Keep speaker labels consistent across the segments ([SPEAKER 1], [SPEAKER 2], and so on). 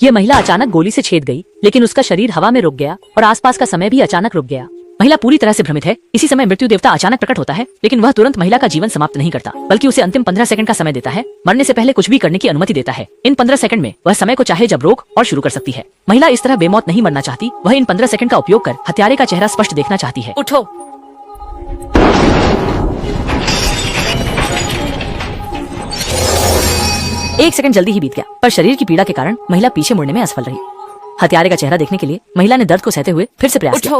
[SPEAKER 1] ये महिला अचानक गोली से छेद गई, लेकिन उसका शरीर हवा में रुक गया और आसपास का समय भी अचानक रुक गया। महिला पूरी तरह से भ्रमित है। इसी समय मृत्यु देवता अचानक प्रकट होता है, लेकिन वह तुरंत महिला का जीवन समाप्त नहीं करता, बल्कि उसे अंतिम 15 सेकंड का समय देता है। मरने से पहले कुछ भी करने की अनुमति देता है। इन 15 सेकंड में वह समय को चाहे जब रोक और शुरू कर सकती है। महिला इस तरह बेमौत नहीं मरना चाहती, वह इन 15 सेकंड का उपयोग कर हत्यारे का चेहरा स्पष्ट देखना चाहती है। उठो। एक सेकंड जल्दी ही बीत गया, पर शरीर की पीड़ा के कारण महिला पीछे मुड़ने में असफल रही। हत्यारे का चेहरा देखने के लिए महिला ने दर्द को सहते हुए फिर से प्रयास किया।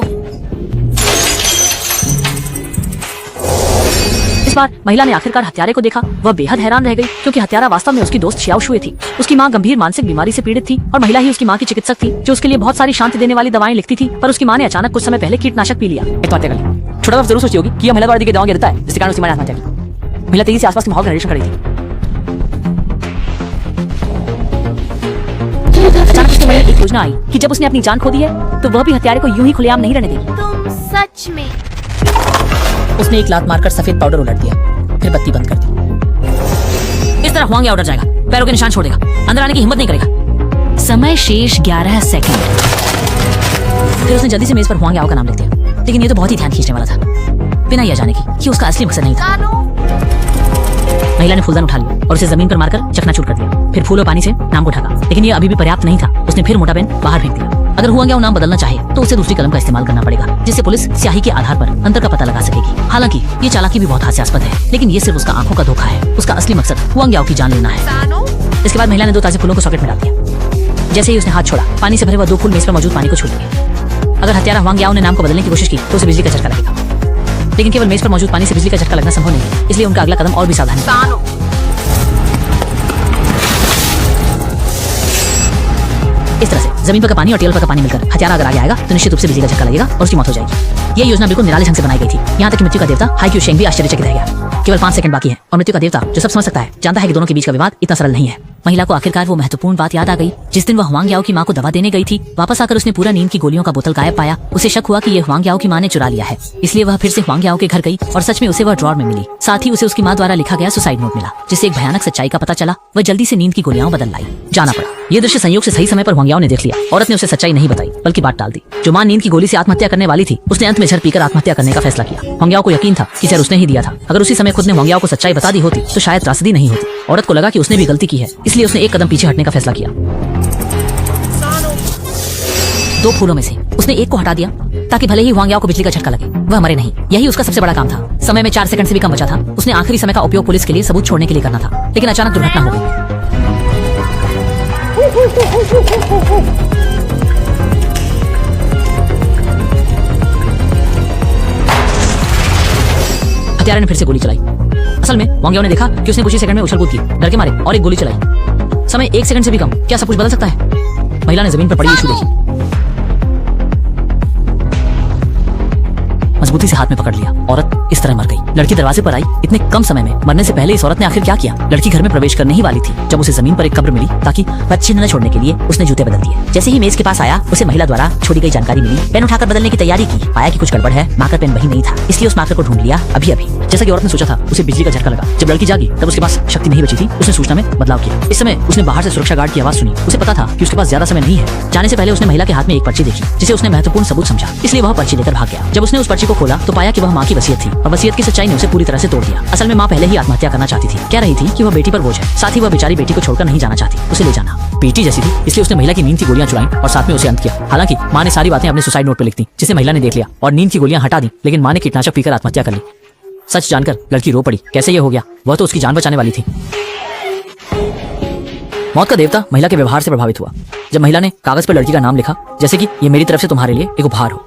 [SPEAKER 1] इस बार महिला ने आखिरकार हत्यारे को देखा। वह बेहद हैरान रह गई, क्योंकि हत्यारा वास्तव में उसकी दोस्त शियाओ शुए थी। उसकी मां गंभीर मानसिक बीमारी से पीड़ित थी और महिला ही उसकी मां की चिकित्सक थी, जो उसके लिए बहुत सारी शांति देने वाली दवाएं लिखती थी। पर उसकी मां ने अचानक कुछ समय पहले कीटनाशक पी लिया। छोटा जरूर सोचती होगी कि यह महिला द्वारा दी गई दवाएं देता है, जिसके कारण उसकी मां ने आत्महत्या की। महिला तेजी से आसपास के माहौल का निरीक्षण कर रही थी। अचानक उसके मन में एक योजना आई कि जब उसने अपनी जान खो दी है, तो वह भी हत्यारे को यूं ही खुलेआम नहीं रहने देगी।
[SPEAKER 2] तुम सच में?
[SPEAKER 1] उसने एक लात मारकर सफेद पाउडर उलट दिया, फिर बत्ती बंद कर दी। इस तरह हुआंग याओ डर जाएगा, पैरों के निशान छोड़ देगा, अंदर आने की हिम्मत नहीं करेगा। समय शेष 11 सेकंड। फिर उसने जल्दी से मेज पर हुआंग याओ का नाम लिख दिया, लेकिन ये तो बहुत ही ध्यान खींचने वाला था, बिना यह जाने की कि उसका असली मकसद नहीं था। महिला ने फूलदान उठा लिया और उसे जमीन पर मारकर चकनाचूर कर दिया। फिर फूल और पानी से नाम को ढका, लेकिन यह अभी भी पर्याप्त नहीं था। उसने फिर मोटा पेन बाहर फेंक दिया। अगर हुआंग याओ नाम बदलना चाहे तो उसे दूसरी कलम का इस्तेमाल करना पड़ेगा, जिससे पुलिस स्याही के आधार पर अंतर का पता लगा सकेगी। हालांकि ये चालाकी भी बहुत हास्यास्पद है, लेकिन ये सिर्फ उसका आंखों का धोखा है। उसका असली मकसद हुआंग याओ की जान लेना है। इसके बाद महिला ने 2 ताजे फूलों को सॉकेट में डाल दिया। जैसे ही उसने हाथ छोड़ा, पानी से भरे वह 2 फूल मेज पर मौजूद पानी को छू लिए। अगर हत्यारा हुआंग याओ ने नाम को बदलने की कोशिश की तो उसे बिजली का झटका लगेगा, लेकिन केवल मेज पर मौजूद पानी से बिजली का झटका लगना संभव नहीं है, इसलिए उनका अगला कदम और भी सावधानी है। इस तरह से जमीन पर का पानी और टेबल पर का पानी मिलकर हत्यारा अगर आगे आएगा तो निश्चित रूप से बिजली का झटका लगेगा और उसकी मौत हो जाएगी। ये योजना बिल्कुल निराले ढंग से बनाई गई थी, यहाँ तक कि मृत्यु का देवता हाई क्यू शेंग भी आश्चर्यचकित रह गया। केवल 5 सेकंड बाकी है और मृत्यु का देवता, जो सब समझ सकता है, जानता है कि दोनों के बीच का विवाद इतना सरल नहीं है। महिला को आखिरकार वो महत्वपूर्ण बात याद आ गई। जिस दिन वह हुआंग याओ की मां को दवा देने गई थी, वापस आकर उसने पूरा नींद की गोलियों का बोतल गायब पाया। उसे शक हुआ कि ये हुआंग याओ की मां ने चुरा लिया है, इसलिए वह फिर से हुआंग याओ के घर गई और सच में उसे वह ड्रॉर में मिली। साथ ही उसे उसकी मां द्वारा लिखा गया सुसाइड नोट मिला, जिससे एक भयानक सच्चाई का पता चला। वह जल्दी से नींद की गोलियां बदल लाई। जाना पड़ा। ये दृश्य संयोग से सही समय पर हुआंग याओ ने देख लिया। औरत ने उसे सच्चाई नहीं बताई, बल्कि बात टाल दी। जो मां नींद की गोली से आत्महत्या करने वाली थी, उसने अंत में जहर पीकर आत्महत्या करने का फैसला किया। हुआंग याओ को यकीन था कि जहर उसने ही दिया था। अगर उसी समय खुद ने हुआंग याओ को सच्चाई बता दी होती तो शायद त्रासदी नहीं होती। औरत को लगा कि उसने भी गलती की है, इसलिए उसने एक कदम पीछे हटने का फैसला किया। 2 फूलों में से उसने एक को हटा दिया, ताकि भले ही हुआंग याओ को बिजली का झटका लगे, वह मरे नहीं। यही उसका सबसे बड़ा काम था। समय में 4 सेकंड से भी कम बचा था। उसने आखिरी समय का उपयोग पुलिस के लिए सबूत छोड़ने के लिए करना था, लेकिन अचानक दुर्घटना हो गई। हत्यारे ने फिर से गोली चलाई। असल में हुआंग याओ ने देखा कि उसने कुछ ही सेकंड में उछल-कूद की, डर के मारे, और एक गोली चलाई। समय 1 सेकंड से भी कम। क्या सब कुछ बदल सकता है? महिला ने जमीन पर पड़ी इशू देखी, मजबूती से हाथ में पकड़ लिया। औरत इस तरह मर गई। लड़की दरवाजे पर आई। इतने कम समय में मरने से पहले इस औरत ने आखिर क्या किया? लड़की घर में प्रवेश करने ही वाली थी जब उसे जमीन पर एक कब्र मिली, ताकि वह चिन्ह न छोड़ने के लिए उसने जूते बदल दिए। जैसे ही मेज के पास आया, उसे महिला द्वारा छोड़ी गई जानकारी मिली। पेन उठाकर बदलने की तैयारी की, पाया कि कुछ गड़बड़ है। मार्कर पेन वही नहीं था, इसलिए उस मार्कर को ढूंढ लिया अभी अभी। जैसा कि औरत ने सोचा था, उसे बिजली का झटका लगा। जब लड़की जागी तब उसके पास शक्ति नहीं बची थी। उसने सूचना में बदलाव किया। इस समय उसने बाहर से सुरक्षा गार्ड की आवाज सुनी। उसे पता था कि उसके पास ज्यादा समय नहीं है। जाने से पहले उसने महिला के हाथ में एक पर्ची देखी, जिसे उसने महत्वपूर्ण सबूत समझा, इसलिए वह पर्ची लेकर भाग गया। जब उसने उस पर्ची को खोला तो पाया कि वह मां की वसीयत थी, और वसीयत की सच्चाई ने उसे पूरी तरह से तोड़ दिया। असल में मां पहले ही आत्महत्या करना चाहती थी। कह रही थी कि वह बेटी पर बोझ है, साथ ही वह बेचारी बेटी को छोड़कर नहीं जाना चाहती, उसे ले जाना। बेटी जैसी थी, इसलिए उसने महिला की नींद की गोलियां चुराई और साथ में उसे अंत किया। हालांकि मां ने सारी बातें अपने सुसाइड नोट पर लिख दी, जिसे महिला ने देख लिया और नींद की गोलियां हटा दी, लेकिन मां ने कीटनाशक पीकर आत्महत्या कर ली। सच जानकर लड़की रो पड़ी। कैसे ये हो गया? वह तो उसकी जान बचाने वाली थी। मौत का देवता महिला के व्यवहार से प्रभावित हुआ। जब महिला ने कागज पर लड़की का नाम लिखा, जैसे कि ये मेरी तरफ से तुम्हारे लिए एक उपहार हो।